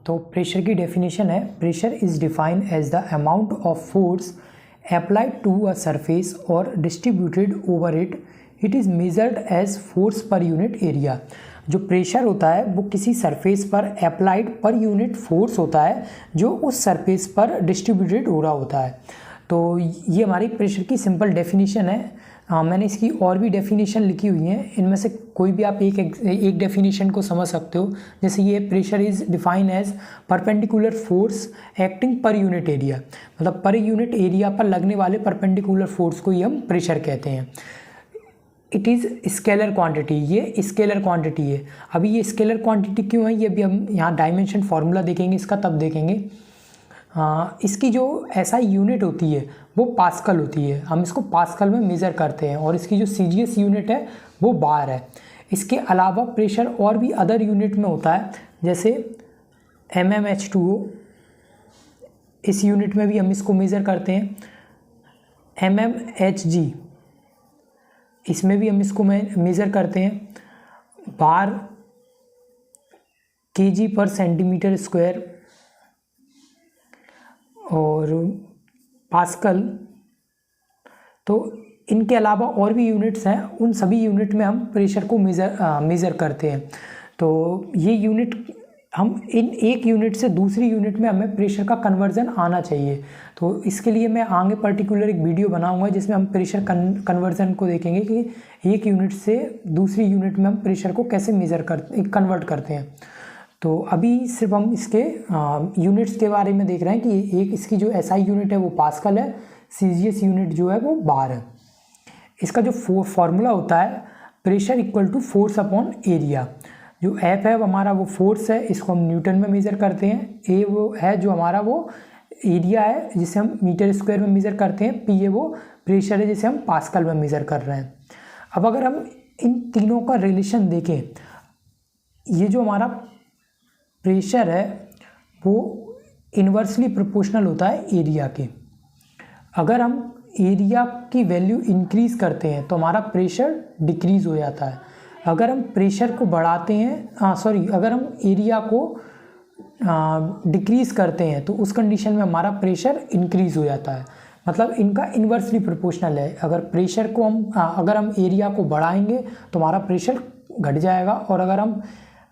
तो प्रेशर की डेफिनेशन है, pressure is defined as the amount of force applied to a surface और distributed over it. It is measured as force per unit area. जो pressure होता है वो किसी सरफेस पर अप्लाइड पर यूनिट फोर्स होता है जो उस सरफेस पर डिस्ट्रीब्यूटेड हो रहा होता है। तो ये हमारी प्रेशर की सिंपल डेफिनेशन है। मैंने इसकी और भी डेफिनेशन लिखी हुई हैं, इनमें से कोई भी आप एक डेफिनेशन को समझ सकते हो। जैसे ये pressure is defined as perpendicular force acting per unit area, मतलब पर यूनिट एरिया पर लगने वाले परपेंडिकुलर फोर्स को ही हम प्रेशर कहते हैं। इट इज़ स्केलर क्वांटिटी, ये स्केलर क्वांटिटी है। अभी ये स्केलर क्वांटिटी क्यों है ये भी हम यहाँ डायमेंशन फार्मूला देखेंगे, इसका तब देखेंगे। इसकी जो एसआई यूनिट होती है वो पास्कल होती है, हम इसको पास्कल में मेज़र करते हैं, और इसकी जो सीजीएस यूनिट है वो बार है। इसके अलावा प्रेशर और भी अदर यूनिट में होता है, जैसे mmH2O, इस यूनिट में भी हम इसको मेज़र करते हैं। mmHg, इसमें भी हम इसको मेज़र करते हैं। बार kg पर सेंटीमीटर स्क्वायर और पास्कल। तो इनके अलावा और भी यूनिट्स हैं, उन सभी यूनिट में हम प्रेशर को मेज़र करते हैं। तो ये यूनिट हम इन एक यूनिट से दूसरी यूनिट में हमें प्रेशर का कन्वर्जन आना चाहिए। तो इसके लिए मैं आगे पर्टिकुलर एक वीडियो बनाऊंगा जिसमें हम प्रेशर कन्वर्जन को देखेंगे कि एक यूनिट से दूसरी यूनिट में हम प्रेशर को कैसे कन्वर्ट करते हैं। तो अभी सिर्फ हम इसके यूनिट्स के बारे में देख रहे हैं कि एक इसकी जो एसआई यूनिट है वो पास्कल है, सीजीएस यूनिट जो है वो बार है। इसका जो फॉर्मूला होता है, pressure equal to force upon area. जो एफ है वो हमारा वो फोर्स है, इसको हम न्यूटन में मेज़र करते हैं। ए वो है जो हमारा वो एरिया है जिसे हम मीटर स्क्वायर में मेज़र करते हैं। पी है वो प्रेशर है जिसे हम पास्कल में मेज़र कर रहे हैं। अब अगर हम इन तीनों का रिलेशन देखें, ये जो हमारा प्रेशर है वो इन्वर्सली प्रोपोर्शनल होता है एरिया के। अगर हम एरिया की वैल्यू इंक्रीज़ करते हैं तो हमारा प्रेशर डिक्रीज़ हो जाता है। अगर हम प्रेशर को बढ़ाते हैं अगर हम एरिया को डिक्रीज़ करते हैं तो उस कंडीशन में हमारा प्रेशर इंक्रीज़ हो जाता है। मतलब इनका इन्वर्सली प्रोपोर्शनल है। अगर हम एरिया को बढ़ाएंगे तो हमारा प्रेशर घट जाएगा, और अगर हम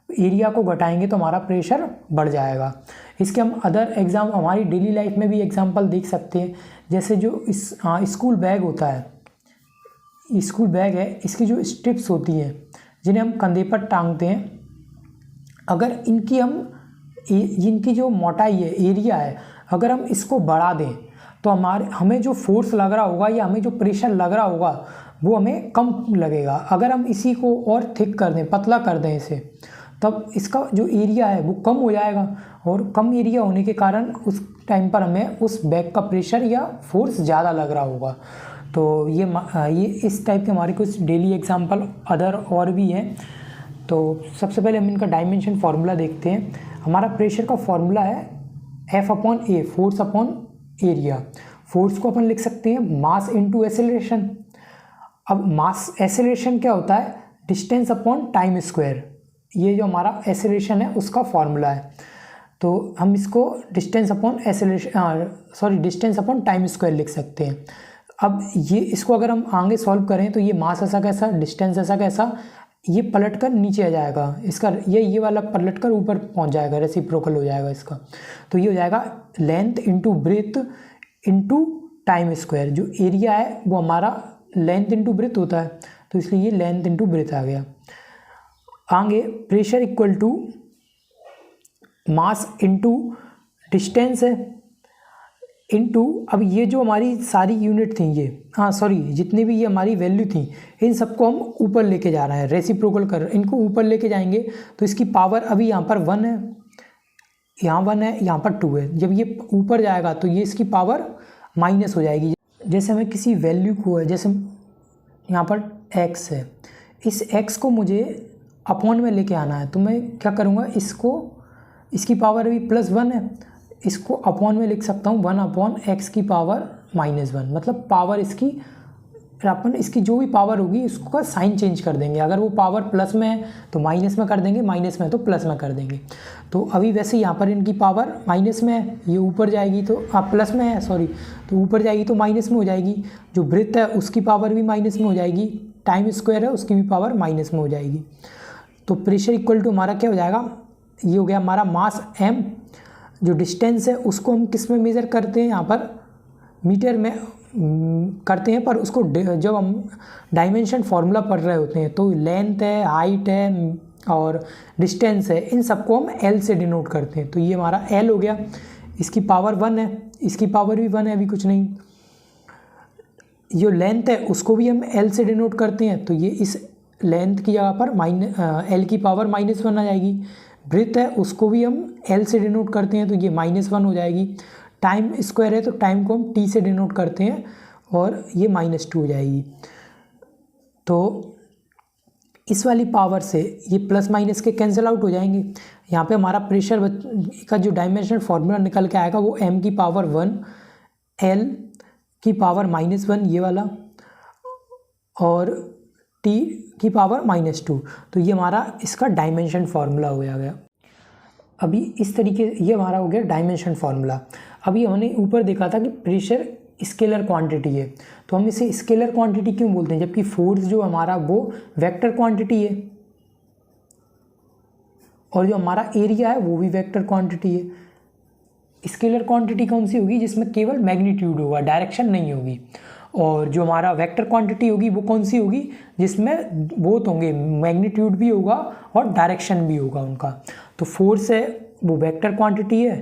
एरिया को घटाएंगे तो हमारा प्रेशर बढ़ जाएगा। इसके हम अदर एग्जाम हमारी डेली लाइफ में भी एग्जांपल देख सकते हैं। जैसे जो स्कूल बैग होता है, स्कूल बैग है, इसकी जो स्ट्रिप्स होती हैं जिन्हें हम कंधे पर टांगते हैं, अगर इनकी जो मोटाई है, एरिया है, अगर हम इसको बढ़ा दें तो हमें जो फोर्स लग रहा होगा या हमें जो प्रेशर लग रहा होगा वो हमें कम लगेगा। अगर हम इसी को और थिक कर दें, पतला कर दें इसे, तब इसका जो एरिया है वो कम हो जाएगा, और कम एरिया होने के कारण उस टाइम पर हमें उस बैग का प्रेशर या फोर्स ज़्यादा लग रहा होगा। तो ये इस टाइप के हमारे कुछ डेली एग्जांपल अदर और भी हैं। तो सबसे पहले हम इनका डायमेंशन फार्मूला देखते हैं। हमारा प्रेशर का फार्मूला है F अपॉन ए, फोर्स अपॉन एरिया। फोर्स को अपन लिख सकते हैं मास इनटू एक्सेलरेशन। अब मास एक्सेलरेशन क्या होता है, डिस्टेंस अपॉन टाइम स्क्वायर। ये जो हमारा एक्सेलरेशन है उसका फार्मूला है। तो हम इसको डिस्टेंस अपॉन टाइम स्क्वायर लिख सकते हैं। अब ये इसको अगर हम आगे सॉल्व करें तो ये मास ऐसा कैसा, डिस्टेंस ऐसा कैसा, ये पलट कर नीचे आ जाएगा, इसका ये वाला पलट कर ऊपर पहुंच जाएगा, रेसिप्रोकल हो जाएगा इसका। तो ये हो जाएगा length into breadth into time square. जो एरिया है वो हमारा लेंथ इंटू ब्रेथ होता है, तो इसलिए ये लेंथ इंटू ब्रेथ आ गया। आगे pressure equal to mass into distance है इनटू, अब ये जो हमारी सारी यूनिट थी जितनी भी ये हमारी वैल्यू थी, इन सबको हम ऊपर लेके जा रहे हैं, रेसिप्रोकल कर इनको ऊपर लेके जाएंगे तो इसकी पावर अभी यहाँ पर 1 है, यहाँ 1 है, यहाँ पर 2 है। जब ये ऊपर जाएगा तो ये इसकी पावर माइनस हो जाएगी। जैसे हमें किसी वैल्यू को है, जैसे यहाँ पर x है, इस x को मुझे अपॉन में लेके आना है, तो मैं क्या करूँगा, इसकी पावर अभी +1 है, इसको अपॉन में लिख सकता हूँ 1 अपॉन x की पावर -1, मतलब पावर इसकी अपन इसकी जो भी पावर होगी उसका साइन चेंज कर देंगे। अगर वो पावर प्लस में है तो माइनस में कर देंगे, माइनस में है तो प्लस में कर देंगे। तो अभी वैसे यहाँ पर इनकी पावर माइनस में है, ये ऊपर जाएगी तो प्लस में है सॉरी, तो ऊपर जाएगी तो माइनस में हो जाएगी। जो ब्रेथ है उसकी पावर भी माइनस में हो जाएगी, टाइम स्क्वायर है उसकी भी पावर माइनस में हो जाएगी। तो प्रेशर इक्वल टू हमारा क्या हो जाएगा, ये हो गया हमारा मास m। जो डिस्टेंस है उसको हम किस में मेज़र करते हैं, यहाँ पर मीटर में करते हैं, पर उसको जब हम डायमेंशन फार्मूला पढ़ रहे होते हैं तो लेंथ है, हाइट है और डिस्टेंस है, इन सबको हम L से डिनोट करते हैं। तो ये हमारा L हो गया, इसकी पावर 1 है, इसकी पावर भी 1 है, अभी कुछ नहीं। जो लेंथ है उसको भी हम L से डिनोट करते हैं, तो ये इस लेंथ की जगह पर L की पावर -1 आ जाएगी। ब्रेथ है उसको भी हम L से डिनोट करते हैं, तो ये -1 हो जाएगी। टाइम स्क्वायर है तो टाइम को हम T से डिनोट करते हैं और ये -2 हो जाएगी। तो इस वाली पावर से ये प्लस माइनस के कैंसिल आउट हो जाएंगे। यहाँ पे हमारा प्रेशर का जो डायमेंशनल फार्मूला निकल के आएगा वो m की पावर 1, L की पावर -1 ये वाला और T की पावर -2। तो ये हमारा इसका डायमेंशन फार्मूला हो गया। अभी इस तरीके ये हमारा हो गया डायमेंशन फार्मूला। अभी हमने ऊपर देखा था कि प्रेशर स्केलर क्वांटिटी है, तो हम इसे स्केलर क्वांटिटी क्यों बोलते हैं, जबकि फोर्स जो हमारा वो वेक्टर क्वांटिटी है और जो हमारा एरिया है वो भी वेक्टर क्वांटिटी है। स्केलर क्वांटिटी कौन सी होगी, जिसमें केवल मैग्नीट्यूड होगा, डायरेक्शन नहीं होगी। और जो हमारा वेक्टर क्वांटिटी होगी वो कौन सी होगी, जिसमें बोथ होंगे, मैग्नीट्यूड भी होगा और डायरेक्शन भी होगा उनका। तो फोर्स है वो वेक्टर क्वांटिटी है,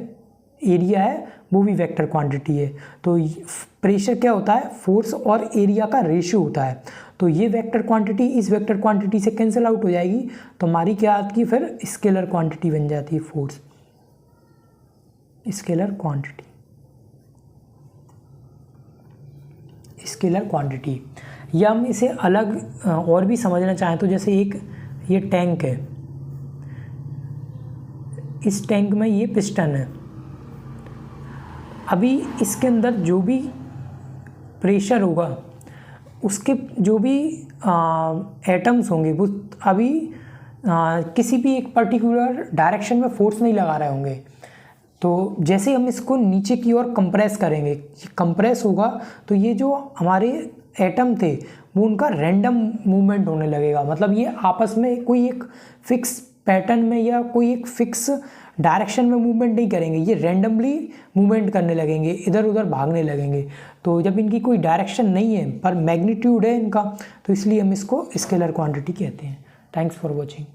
एरिया है वो भी वेक्टर क्वांटिटी है। तो प्रेशर क्या होता है, फोर्स और एरिया का रेशियो होता है। तो ये वेक्टर क्वांटिटी इस वेक्टर क्वांटिटी से कैंसिल आउट हो जाएगी, तो हमारी क्या आती है फिर स्केलर क्वांटिटी बन जाती है, force scalar quantity. Scalar quantity या हम इसे अलग और भी समझना चाहें तो जैसे एक ये टैंक है, इस टैंक में ये पिस्टन है। अभी इसके अंदर जो भी प्रेशर होगा उसके जो भी एटम्स होंगे वो अभी किसी भी एक पर्टिकुलर डायरेक्शन में फोर्स नहीं लगा रहे होंगे। तो जैसे हम इसको नीचे की ओर कंप्रेस करेंगे, कंप्रेस होगा तो ये जो हमारे एटम थे वो उनका रैंडम मूवमेंट होने लगेगा। मतलब ये आपस में कोई एक फिक्स पैटर्न में या कोई एक फिक्स डायरेक्शन में मूवमेंट नहीं करेंगे, ये रैंडमली मूवमेंट करने लगेंगे, इधर उधर भागने लगेंगे। तो जब इनकी कोई डायरेक्शन नहीं है पर मैग्नीट्यूड है इनका, तो इसलिए हम इसको स्केलर क्वांटिटी कहते हैं। Thanks for watching.